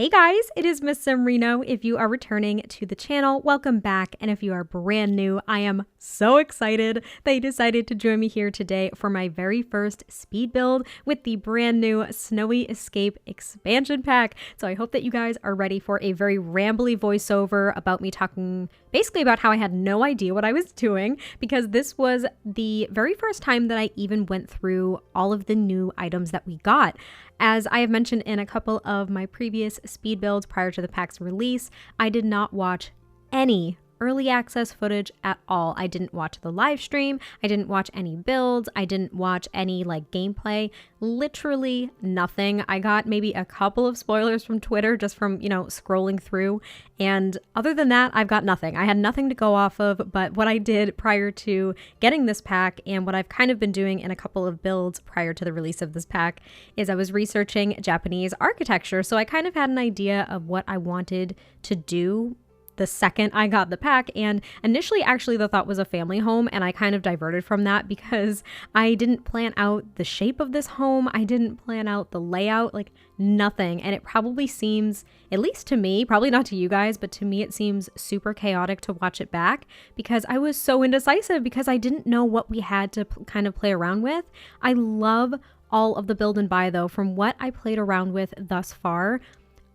Hey guys, it is MissSimReno. If you are returning to the channel, welcome back. And if you are brand new, I am so excited that you decided to join me here today for my very first speed build with the brand new Snowy Escape expansion pack. So I hope that you guys are ready for a very rambly voiceover about me talking basically about how I had no idea what I was doing, because this was the very first time that I even went through all of the new items that we got. As I have mentioned in a couple of my previous speed builds prior to the pack's release, I did not watch any early access footage at all. I didn't watch the live stream. I didn't watch any builds. I didn't watch any gameplay, literally nothing. I got maybe a couple of spoilers from Twitter just from, scrolling through. And other than that, I've got nothing. I had nothing to go off of, but what I did prior to getting this pack and what I've kind of been doing in a couple of builds prior to the release of this pack is I was researching Japanese architecture. So I kind of had an idea of what I wanted to do the second I got the pack, and initially actually the thought was a family home, and I kind of diverted from that because I didn't plan out the shape of this home. I didn't plan out the layout, nothing. And it probably seems, at least to me, probably not to you guys, but to me it seems super chaotic to watch it back because I was so indecisive because I didn't know what we had to kind of play around with. I love all of the build and buy though. From what I played around with thus far,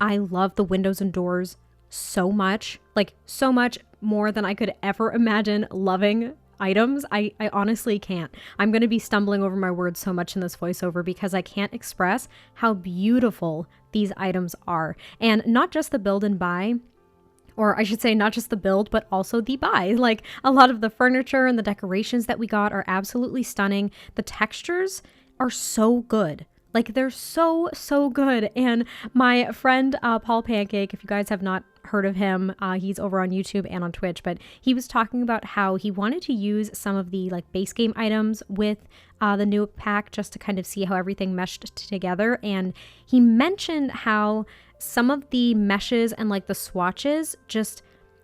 I love the windows and doors so much, so much more than I could ever imagine loving items. I honestly can't. I'm going to be stumbling over my words so much in this voiceover because I can't express how beautiful these items are. And not just the build and buy, or I should say not just the build, but also the buy. A lot of the furniture and the decorations that we got are absolutely stunning. The textures are so good. They're so good. And my friend, Paul Pancake, if you guys have not heard of him, he's over on YouTube and on Twitch, but he was talking about how he wanted to use some of the base game items with the new pack just to kind of see how everything meshed together. And he mentioned how some of the meshes and the swatches just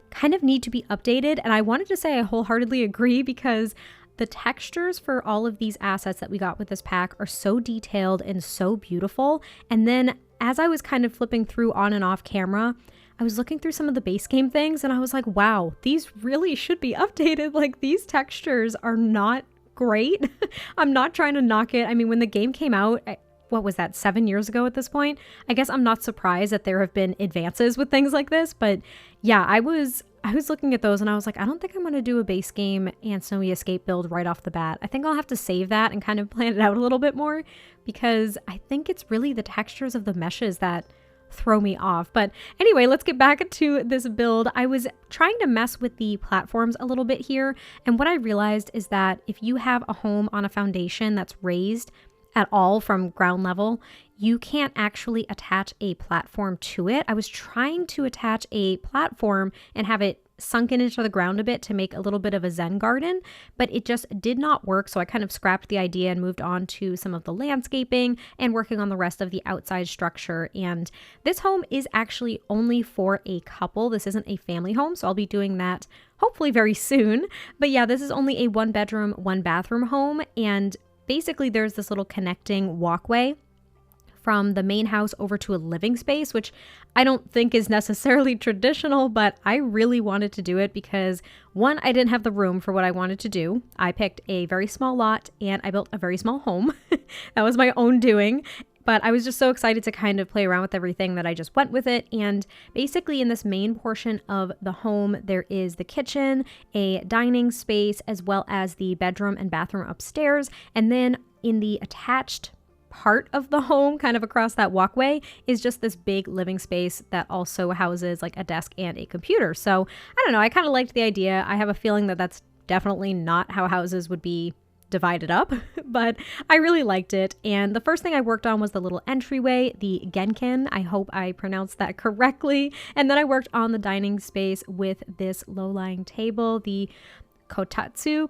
kind of need to be updated. And I wanted to say I wholeheartedly agree because the textures for all of these assets that we got with this pack are so detailed and so beautiful. And then as I was kind of flipping through on and off camera, I was looking through some of the base game things and I was like, wow, these really should be updated. These textures are not great. I'm not trying to knock it. I mean, when the game came out, what was that, 7 years ago at this point? I guess I'm not surprised that there have been advances with things like this, but yeah, I was looking at those and I was like, I don't think I'm going to do a base game and Snowy Escape build right off the bat. I think I'll have to save that and kind of plan it out a little bit more because I think it's really the textures of the meshes that throw me off. But anyway, let's get back to this build. I was trying to mess with the platforms a little bit here. And what I realized is that if you have a home on a foundation that's raised at all from ground level, you can't actually attach a platform to it. I was trying to attach a platform and have it sunken into the ground a bit to make a little bit of a Zen garden, but it just did not work. So I kind of scrapped the idea and moved on to some of the landscaping and working on the rest of the outside structure. And this home is actually only for a couple. This isn't a family home, so I'll be doing that hopefully very soon. But yeah, this is only a 1-bedroom, 1-bathroom home. And basically there's this little connecting walkway from the main house over to a living space, which I don't think is necessarily traditional, but I really wanted to do it because one, I didn't have the room for what I wanted to do. I picked a very small lot and I built a very small home. That was my own doing. But I was just so excited to kind of play around with everything that I just went with it. And basically in this main portion of the home, there is the kitchen, a dining space, as well as the bedroom and bathroom upstairs. And then in the attached part of the home, kind of across that walkway, is just this big living space that also houses a desk and a computer. So I don't know, I kind of liked the idea. I have a feeling that that's definitely not how houses would be divided up, but I really liked it. And the first thing I worked on was the little entryway, the genkin. I hope I pronounced that correctly. And then I worked on the dining space with this low-lying table, the kotatsu,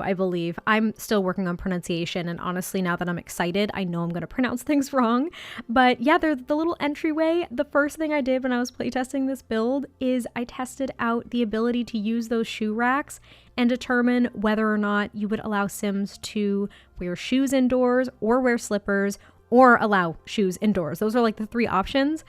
I believe. I'm still working on pronunciation, and honestly, now that I'm excited, I know I'm going to pronounce things wrong. But yeah, there's the little entryway. The first thing I did when I was playtesting this build is I tested out the ability to use those shoe racks and determine whether or not you would allow Sims to wear shoes indoors or wear slippers or allow shoes indoors. Those are the 3 options.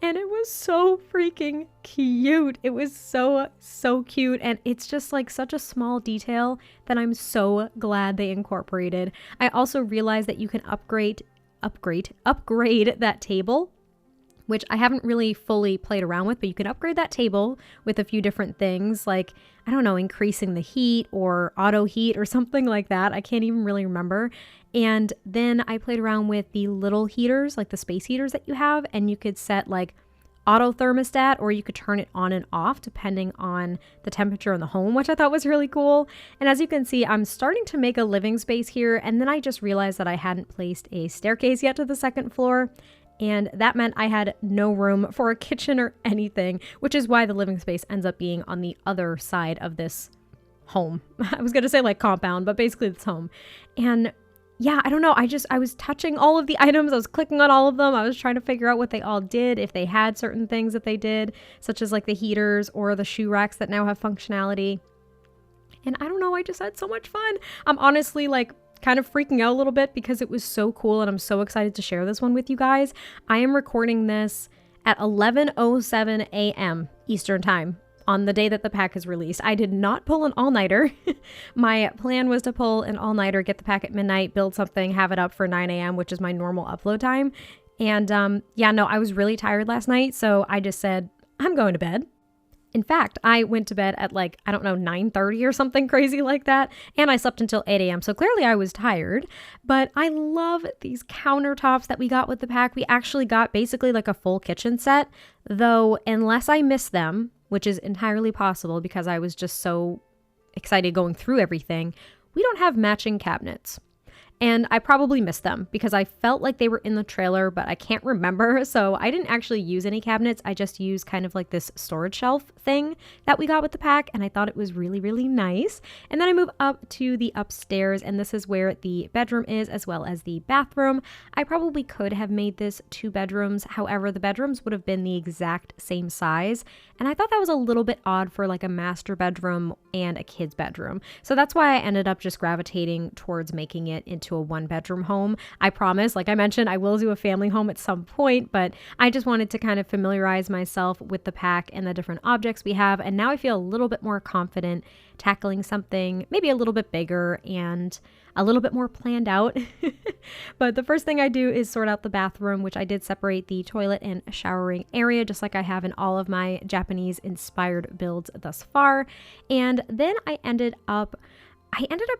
And it was so freaking cute. It was so, so cute. And it's just like such a small detail that I'm so glad they incorporated. I also realized that you can upgrade that table, which I haven't really fully played around with, but you can upgrade that table with a few different things like, I don't know, increasing the heat or auto heat or something like that. I can't even really remember. And then I played around with the little heaters, like the space heaters that you have, and you could set like auto thermostat, or you could turn it on and off depending on the temperature in the home, which I thought was really cool. And as you can see, I'm starting to make a living space here, and then I just realized that I hadn't placed a staircase yet to the second floor. And that meant I had no room for a kitchen or anything, which is why the living space ends up being on the other side of this home. I was going to say like compound, but basically it's home. And yeah, I don't know. I was touching all of the items. I was clicking on all of them. I was trying to figure out what they all did, if they had certain things that they did, such as like the heaters or the shoe racks that now have functionality. And I don't know, I just had so much fun. I'm honestly like kind of freaking out a little bit because it was so cool, and I'm so excited to share this one with you guys. I am recording this at 11:07 a.m. Eastern time on the day that the pack is released. I did not pull an all-nighter. My plan was to pull an all-nighter, get the pack at midnight, build something, have it up for 9 a.m., which is my normal upload time. And yeah, no, I was really tired last night, so I just said, I'm going to bed. In fact, I went to bed at like, I don't know, 9:30 or something crazy like that. And I slept until 8 a.m. So clearly I was tired, but I love these countertops that we got with the pack. We actually got basically like a full kitchen set, though, unless I missed them, which is entirely possible because I was just so excited going through everything, we don't have matching cabinets. And I probably missed them because I felt like they were in the trailer, but I can't remember. So I didn't actually use any cabinets. I just used kind of like this storage shelf thing that we got with the pack. And I thought it was really, really nice. And then I move up to the upstairs, and this is where the bedroom is as well as the bathroom. I probably could have made this 2 bedrooms. However, the bedrooms would have been the exact same size. And I thought that was a little bit odd for like a master bedroom and a kid's bedroom. So that's why I ended up just gravitating towards making it into a 1-bedroom home. I promise, like I mentioned, I will do a family home at some point, but I just wanted to kind of familiarize myself with the pack and the different objects we have. And now I feel a little bit more confident tackling something maybe a little bit bigger and a little bit more planned out. But the first thing I do is sort out the bathroom, which I did separate the toilet and showering area, just like I have in all of my Japanese inspired builds thus far. And then I ended up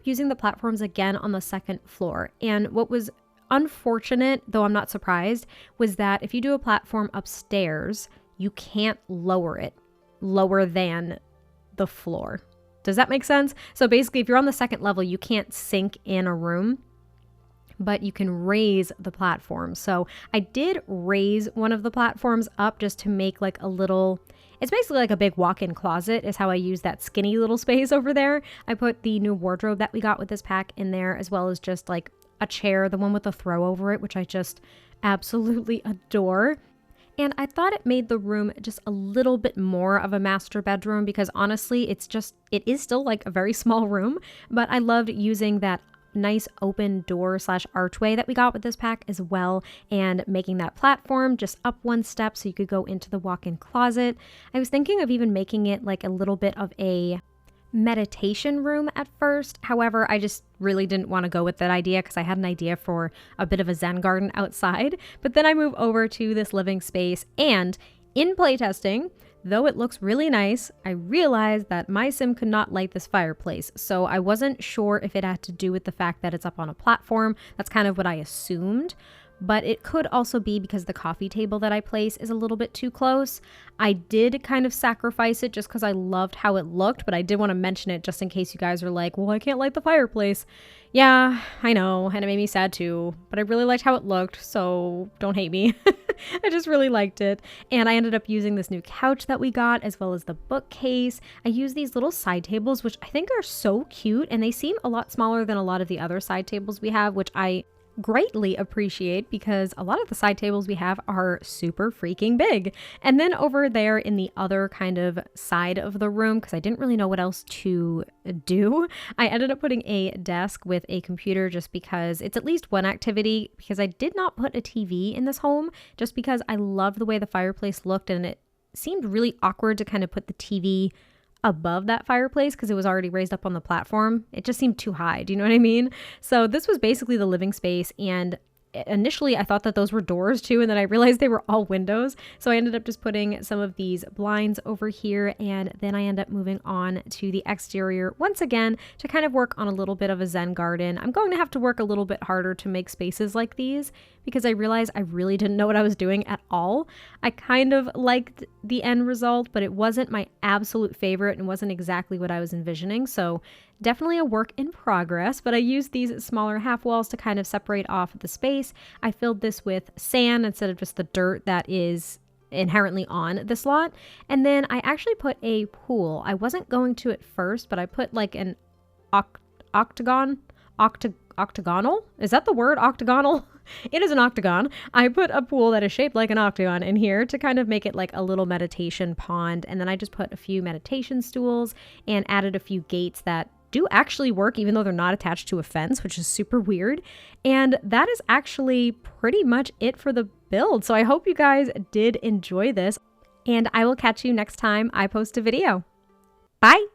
using the platforms again on the second floor. And what was unfortunate, though I'm not surprised, was that if you do a platform upstairs, you can't lower it lower than the floor. Does that make sense? So basically, if you're on the second level, you can't sink in a room, but you can raise the platform. So I did raise one of the platforms up just to make like a little, it's basically like a big walk-in closet is how I use that skinny little space over there. I put the new wardrobe that we got with this pack in there, as well as just like a chair, the one with the throw over it, which I just absolutely adore. And I thought it made the room just a little bit more of a master bedroom because honestly, it is still like a very small room, but I loved using that nice open door / archway that we got with this pack as well, and making that platform just up 1 step so you could go into the walk-in closet. I was thinking of even making it like a little bit of a meditation room at first. However, I just really didn't want to go with that idea because I had an idea for a bit of a Zen garden outside. But then I move over to this living space, and in playtesting, though it looks really nice, I realized that my sim could not light this fireplace. So I wasn't sure if it had to do with the fact that it's up on a platform. That's kind of what I assumed. But it could also be because the coffee table that I place is a little bit too close. I did kind of sacrifice it just because I loved how it looked, but I did want to mention it just in case you guys are like, well, I can't light the fireplace. Yeah, I know, and it made me sad too, but I really liked how it looked, so don't hate me. I just really liked it. And I ended up using this new couch that we got, as well as the bookcase. I used these little side tables, which I think are so cute, and they seem a lot smaller than a lot of the other side tables we have, which I greatly appreciate because a lot of the side tables we have are super freaking big. And then over there in the other kind of side of the room, because I didn't really know what else to do, I ended up putting a desk with a computer just because it's at least one activity, because I did not put a TV in this home just because I loved the way the fireplace looked, and it seemed really awkward to kind of put the TV above that fireplace because it was already raised up on the platform. It just seemed too high. Do you know what I mean? So this was basically the living space, and initially I thought that those were doors too, and then I realized they were all windows. So I ended up just putting some of these blinds over here, and then I end up moving on to the exterior once again to kind of work on a little bit of a Zen garden. I'm going to have to work a little bit harder to make spaces like these because I realized I really didn't know what I was doing at all. I kind of liked the end result, but it wasn't my absolute favorite and wasn't exactly what I was envisioning. So definitely a work in progress, but I used these smaller half walls to kind of separate off the space. I filled this with sand instead of just the dirt that is inherently on this lot. And then I actually put a pool. I wasn't going to at first, but I put like an octagonal? Is that the word, octagonal? It is an octagon. I put a pool that is shaped like an octagon in here to kind of make it like a little meditation pond. And then I just put a few meditation stools and added a few gates that do actually work even though they're not attached to a fence, which is super weird. And that is actually pretty much it for the build. So I hope you guys did enjoy this, and I will catch you next time I post a video. Bye!